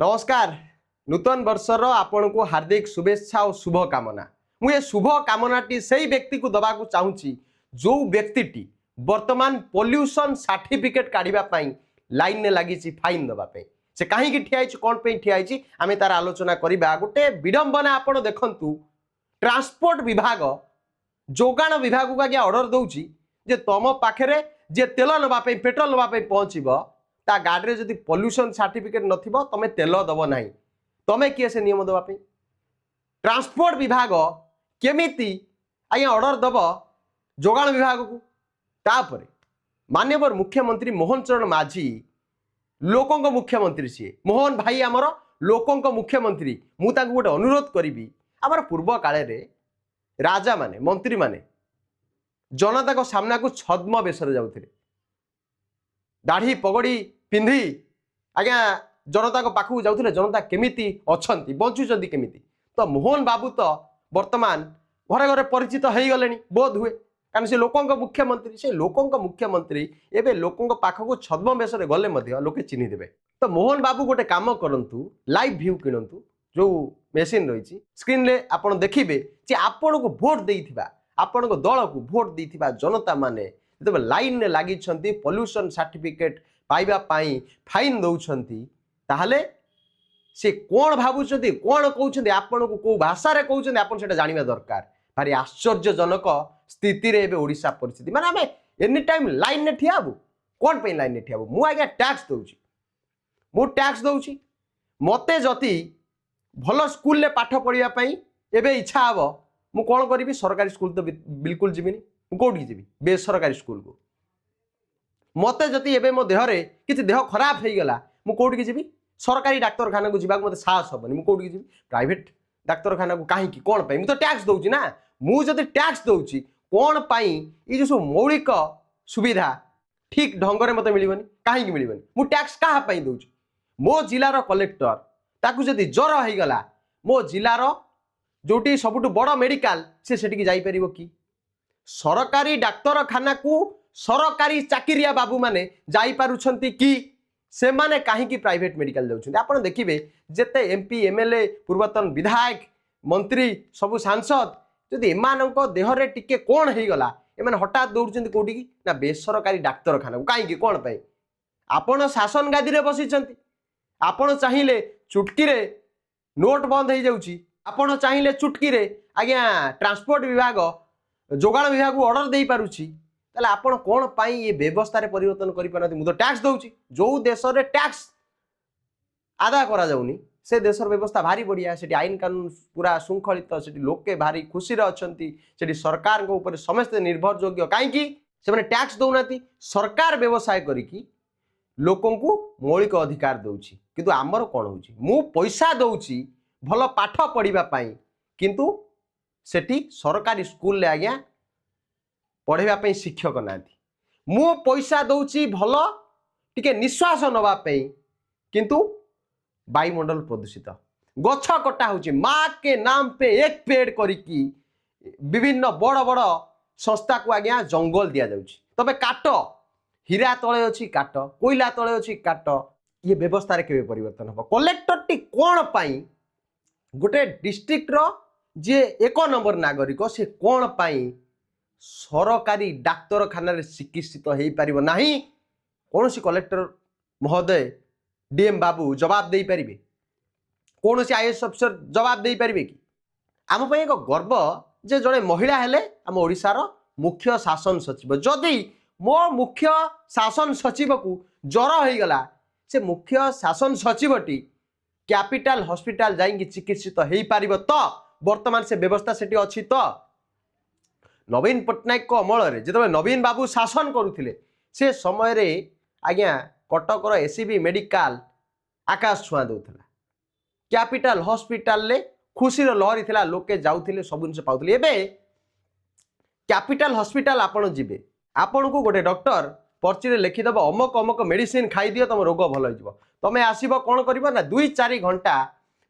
नमस्कार। नूतन वर्षर आपण को हार्दिक शुभेच्छा और शुभ कामना। मुझे शुभ कामनाटी से व्यक्ति को दबा को चाहूँगी जो व्यक्ति वर्तमान पोल्यूशन सर्टिफिकेट काढ़ापी लाइन में लगी फाइन दवाई से कहीं ठिया कौन ठिया आम तार आलोचना करवा। गोटे विडंबना आप देखु ट्रांसपोर्ट विभाग जोगाण विभाग को आगे ऑर्डर दौची जे तुम पाखे जे तेल नापी पेट्रोल नापी पहुँचब ता गाड़ी जदि पोल्यूशन सर्टिफिकेट नथिबो तमे तेल दब नाही तमे किए से नियम दवाई। ट्रांसपोर्ट विभाग केमिति आज्ञा ऑर्डर दब जोगाण विभाग को तापर माननीय मुख्यमंत्री मोहन चरण माझी लोकों मुख्यमंत्री सी मोहन भाई आमर लोकों मुख्यमंत्री मुझे गोटे अनुरोध करी आमर पूर्व काले रे राजा माने मंत्री माने जनता को सामना को छद्म बेसर जाऊे दाढ़ी पगड़ी पिंधि आज्ञा जनता को पाखु जाऊे जनता केमिति अछंती बंचुचंती केमिति। तो मोहन बाबू तो वर्तमान घरे घरे परिचित हो गले बोध हुए कारण से लोकों मुख्यमंत्री से लोकों मुख्यमंत्री एवं लोकों पाखक छद्म बेसरे गले लोके चिन्ह देवे। तो मोहन बाबू गोटे काम करूँ लाइव व्यू किणतु जो मेसीन रही स्क्रीन रे आपड़ देखिए जे आपण को भोट देइथिबा आपण को दल को भोट देइथिबा जनता माने जब लाइन में लगी पोल्यूशन सर्टिफिकेट पाइबा पाई फाइन दौरान ताहले से कौन भावुं कौन कहते आपण को कौ भाषा कहते आप जानवा दरकार। भारी आश्चर्यजनक स्थिति रे ओडिशा परिस्थिति माने आम एनी टाइम लाइन में ठिया कौन पे लाइन में ठिया मु आज्ञा टैक्स दौची मु टैक्स दौची मते जति भल स्कूल पाठ पढ़ाई एवं इच्छा हे मु कौन करी सरकारी स्कूल तो बिल्कुल जीविनी कौटी जी बेसरकारी स्कूल को मते जति एबे मो देहरे किसी देह खराब हो गला मु कौटी जी सरकारी डाक्तरखाना को जीवा मत साहस हेनी मु कौटी जी प्राइवेट डाक्तरखाना को कहीं कौन पाई तो टैक्स दौची ना मुझे टैक्स दौची कौन पाई ये जो सब मौलिक सुविधा ठीक ढंग से मत मिलबनी कहीं मिलबनी मु टैक्स क्या दौची मो जिलार कलेक्टर ताकू जदि ज्वर हो गला मो जिलार जोटी सबुठ बड़ मेडिकल से सेठी जापर कि सरकारी डाक्तरखाना को सरकारी चाकिरिया बाबू माने जाई पारुछंती कि से माने कहीं प्राइवेट मेडिकल जाउछंती। आपण देखिबे जेते एमपी एमएलए पूर्वतन विधायक मंत्री सबु सांसद जदि एमानंको देहरे टिके कोन हे गला एमाने हठात दौड़छंती कोठी की ना बेसरकारी डाक्तरखाना को कहीं कोन पाई आपण शासन गादी रे बसिछंती आपण चाहिए चुटकी रे नोट बंद हो जाउची आपण चाहिए चुटकी रे आज्ञा ट्रांसपोर्ट विभाग जोगाण विभाग को ऑर्डर दे पारुची ताले आपण कोन पाई ये व्यवस्था रे परिवर्तन करि पारती मु तो टैक्स दउची जो देश रे टैक्स आदा करा जाउनी से देशर व्यवस्था भारी बढ़िया सेठी आईन कानून पूरा श्रृंखलित सेठी लोके भारी खुशी रे अछंती सेठी सरकार को ऊपर समस्त निर्भर योग्य काई की से माने टैक्स दउनाती सरकार व्यवसाय करी की लोकों को मौलिक अधिकार दउची किंतु आमर कोन होउची मु पैसा दउची भल पाठ पढ़िबा पाई किंतु सेठी सरकारी स्कूल ले आज्ञा पढ़ाई शिक्षक ना मु पैसा दौची भल टिके निश्वास नवाई किंतु वायुमंडल प्रदूषित गछ कटा होची माँ के नाम पे एक पेड़ करी विभिन्न बड़ बड़ संस्था को आज्ञा जंगल दि जाउची तबे काट हीरा तले अच्छी काट कोयला तले अच्छी काट ये व्यवस्था रे केबे परिवर्तन हम कलेक्टर टी कोन पाई गोटे डिस्ट्रिक्ट रो जे एक नंबर नागरिक से कौन पाई सरकारी डाक्तरखाना चिकित्सित हो पार ना कौन सी कलेक्टर महोदय डीएम बाबू जवाब दे पारे कौन सी आईएएस अफिसर जवाब दे पारे कि आम एक गर्व जे जड़े महिला हेले आम ओडिशार मुख्य शासन सचिव जदि मो मुख्य शासन सचिव को ज्वर हो गला से मुख्य शासन सचिवटी कैपिटल हॉस्पिटल जाइए चिकित्सित हो पार तो वर्तमान से व्यवस्था सेठी अच्छी तो नवीन पट्टनायक को अमल जो नवीन बाबू शासन करुले से समय रे आज्ञा कटकर एससीबी मेडिकल आकाश छुआ दूसरा कैपिटल हॉस्पिटल ले खुशी लहरी थिला लोके जाउथिले सब जिन पाउथिले एबे कैपिटल हॉस्पिटल आपण जिबे आपण को गोटे डॉक्टर पर्ची रे लिखिदेव अमक अमक मेडिसिन खाई दियो तुम रोग भल हो तमें आसब कौन कर ना 2-4 घंटा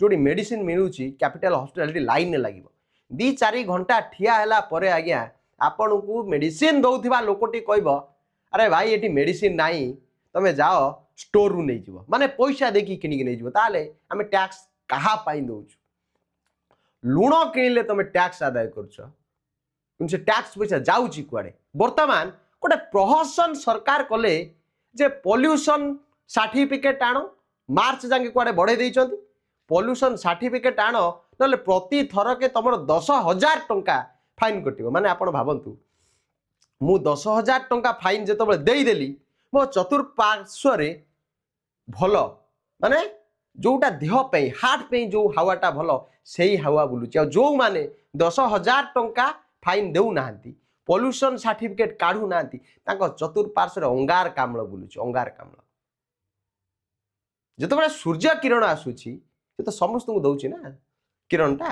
जोड़ी मेडिसिन मिलूची कैपिटल हॉस्पिटल लाइन में लगे 2-4 घंटा ठिया है पर आज्ञा आपण को मेडिसिन दौथवा लोकटी कह अरे भाई ये मेडिसिन नाई तमें जाओ स्टोर रु नहीं जीवो माने पैसा देखि किनिक नहीं जीवो ताले आमे टैक्स कहा पाई दउछु लुण किनिले तमे टैक्स आदाय करछ किन से टैक्स पैसा जाउची कुआडे वर्तमान गोटे प्रहसन सरकार कले जे पोल्यूशन सर्टिफिकेट आनो मार्च जाके कुआडे बढ़े देइचंती पोल्यूशन सर्टिफिकेट आनो नले प्रति थर के तमर 10,000 टंका फाइन कटिबो माने आपण भाबंतु मु 10,000 टंका फाइन जेतबे देई देली मो चतुर्पार्श्व रे भल माने जोटा देह पे हार्ट पे जो हावाटा भल से हावा बुलुची जो माने 10,000 टंका फाइन देउ नांती पोल्यूशन सर्टिफिकेट काढू नांती तांको चतुर्पार्श्व रे अंगार कामल बुलुची अंगार कामल जेतबे सूर्य किरण आसुची से तो समस्त को दउची ना किरणटा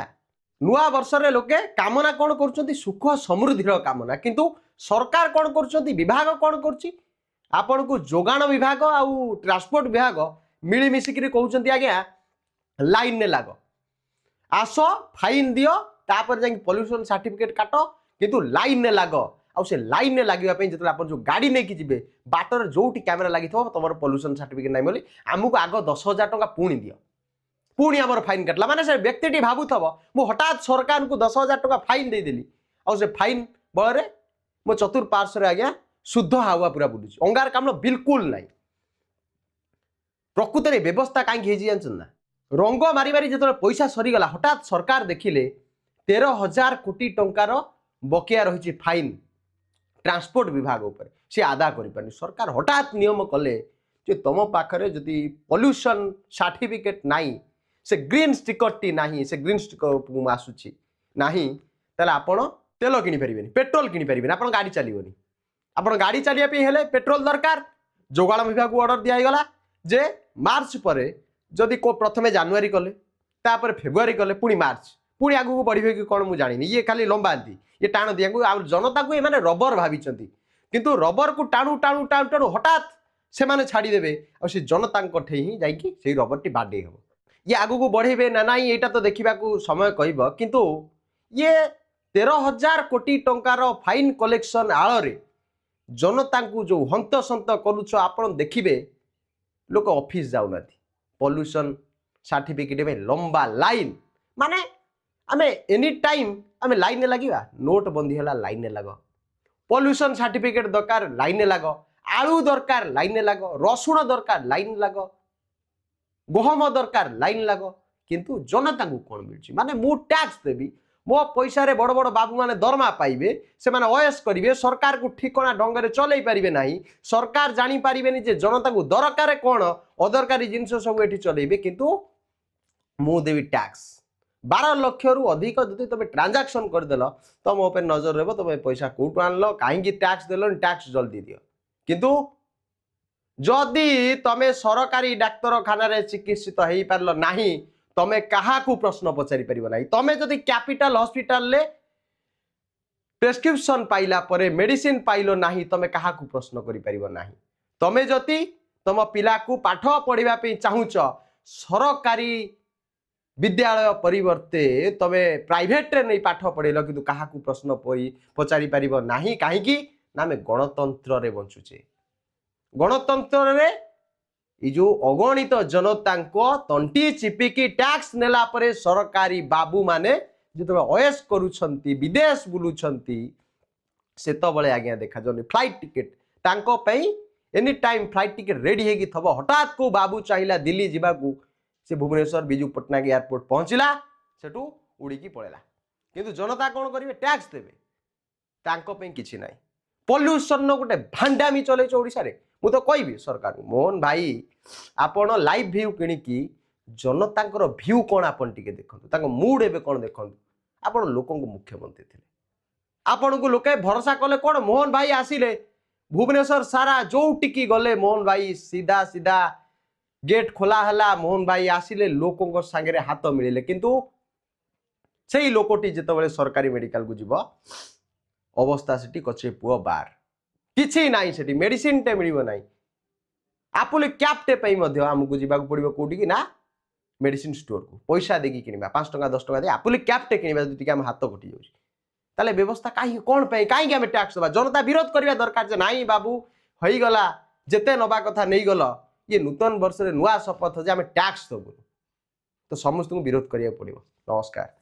नुआ वर्ष रे लोके कामना कोन करछंती सुख समृद्धिर कामना किंतु सरकार कोन करछंती विभाग कोन करछि आपण को जोगाण विभाग आउ ट्रांसपोर्ट विभाग मिली मिसिकरी कहउछंती आज्ञा लाइन ने लागो आस फाइन दियो तापर जाई पोल्यूशन सर्टिफिकेट काटो किंतु लाइन ने लागो आउ से लाइन ने लागिवा पई जतले आपण जो गाड़ी नै कि जिवे बाटर जोटी कैमरा लागि थो तमर पोल्यूशन सर्टिफिकेट नै बोली हमकु आगो 10,000 टंका पुणी दियो पुणी हमर फाइन काटला माने से व्यक्तिटी भाबुथबो मु हठात सरकार को 10,000 टंका फाइन दे देली आउ से फाइन बळ रे मो चतुर्पार्श्व रे आज्ञा शुद्ध हावा पूरा बुलुची अंगार कामल बिल्कुल नाही प्रकृत रे व्यवस्था काई हेजी जानछन ना रंग मारी मारी जतले पैसा सरी गला हठात सरकार देखिले 13,000 कोटी टंकार बकिया रही फाइन ट्रांसपोर्ट विभाग ऊपर से आदा करि पानी सरकार हठात नियम कले जे तुम पाखरे जदि पोल्यूशन सर्टिफिकेट नाही से ग्रीन स्टिकर टी नाही से ग्रीन स्टिकर आसुची नाही ताले आपण तेल किनि परिबेनी पेट्रोल किनि परिबेनी आपण गाड़ी चलिबोनी आपण गाड़ी चलिया पे हेले पेट्रोल दरकार जोगाण विभाग को ऑर्डर दिया गला जे मार्च परे जदि को प्रथमे जनवरी कले तापर फेब्रुआरी कले पुनी मार्च पुनी आगु को बढ़िबे कि कोन मु जानिनी ये खाली लंबांती ये टाण दिया आ जनता को माने रबर भाविचंती किंतु रबर को टाणु टाणु टाणु टाणु हठात से माने छाड़ी देबे आ से जनता ठे ही जाइकी से रबर टी बाडे हो ये आगु को बढ़ेबे ना नाही एटा तो देखिबा को समय कहबो किंतु ये 13,000 कोटी टंकार फाइन कलेक्शन आଳରେ जनता को जो हंत सन्त करूछ आपण देखिबे लोक ऑफिस जाउना पोल्यूशन सर्टिफिकेट में लंबा लाइन माने आमे एनी टाइम आमे लाइन लगिवा नोट बंदी हला लाइन लगो पोल्यूशन सर्टिफिकेट दरकार लाइन लगो आलू दरकार लाइन लगो रसुण दरकार लाइन लगो गहम दरकार लाइन लगो किंतु जनता को कोन मिलछि माने मु टैक्स देबी मो पैसा रे बड़ बड़ बाबू माने दरमा पाइबे से माने ओएस करिवे सरकार को ठिकना ढंग रे चलै परिबे नाही सरकार जानि परिबेनी जे जनता को दरकार कोन अदरकारी जिंस सब एठी चलैबे किंतु मु देबी टैक्स 12 लाख रु अधिक जदि तमे ट्रांजैक्शन कर देलो तो मो पे नजर रहबो तमे पैसा कोठु आनलो काहेकि टैक्स देलो टैक्स जल्दी दियो किंतु जदि तमे सरकारी डाक्तरखाना रे चिकित्सित हेई पारलो नाही तमे कहा को प्रश्न पचारि परिबो नाही तमे जदि कैपिटल हॉस्पिटल ले प्रेस्क्रिप्शन पाइला परे मेडिसिन पाइलो नाही तमे कहा को प्रश्न करि परिबो नाही तमे जति तम पिला को पाठ पढिबा पे चाहुच सरकारी विद्यालय परिवर्ते तमे प्राइवेट रे नहीं पाठ पढेलो किंतु कहा को प्रश्न पचारि परिबो नाही काहे कि ना में गणतंत्र रे बंचुचे गणतंत्र रे ई जो अगणित जनता को तंटी चिपिकी टैक्स नेला परे सरकारी बाबू माने जतबे ओएस करूछंती विदेश बुलुछंती सेत बळे आज्ञा देखा जनी फ्लाइट टिकट तांको पई any time flight ticket ready हेगी थबो हठात को बाबू चाहिला दिल्ली जिबा को से भुवनेश्वर बिजू पटनायक एयरपोर्ट पहुंचला सेटू उड़ी की पळेला किंतु जनता कोन करिवे टैक्स देबे तांको पई किछि नाही पोल्यूशन न गोटे भांडामी चले ओडिसा रे मु तो कहबी सरकार मोहन भाई आपण लाइव व्यू किणिकी जनता व्यू कौन आपन टिके देखु मूड एवं कौन देखु आपण लोकों को मुख्यमंत्री थे आपण को लोके भरोसा कले कौन मोहन भाई आसिले भुवनेश्वर सारा जो टिकी गले मोहन भाई सीधा सीधा गेट खोला हला मोहन भाई आसिले लोकों सांगे हाथ मिले किंतु से लोकटी जिते सरकारी मेडिकल को जीव अवस्था से कचे पुओ बार किछि नाही सेठी मेडिसिन टे मिलिबो नाही आपुले कैप्टे पई मध्ये हमकु जीवा को पड़िबो कोठी कि ना मेडिसिन स्टोर को पैसा देकी किनिबा 5 टका 10 टका दे आपुले कैप्टे किनिबा जति हम हाथ कटि जाउछि ताले व्यवस्था काई कोन पई काई हम टैक्स दबा जनता विरोध करबा दरकार जे नाही बाबू होई गला जेते नबा कथा नै गलो ये नूतन वर्ष नुआ शपथ जे आम टैक्स दबुन तो समस्त विरोध करिया पड़ो। नमस्कार।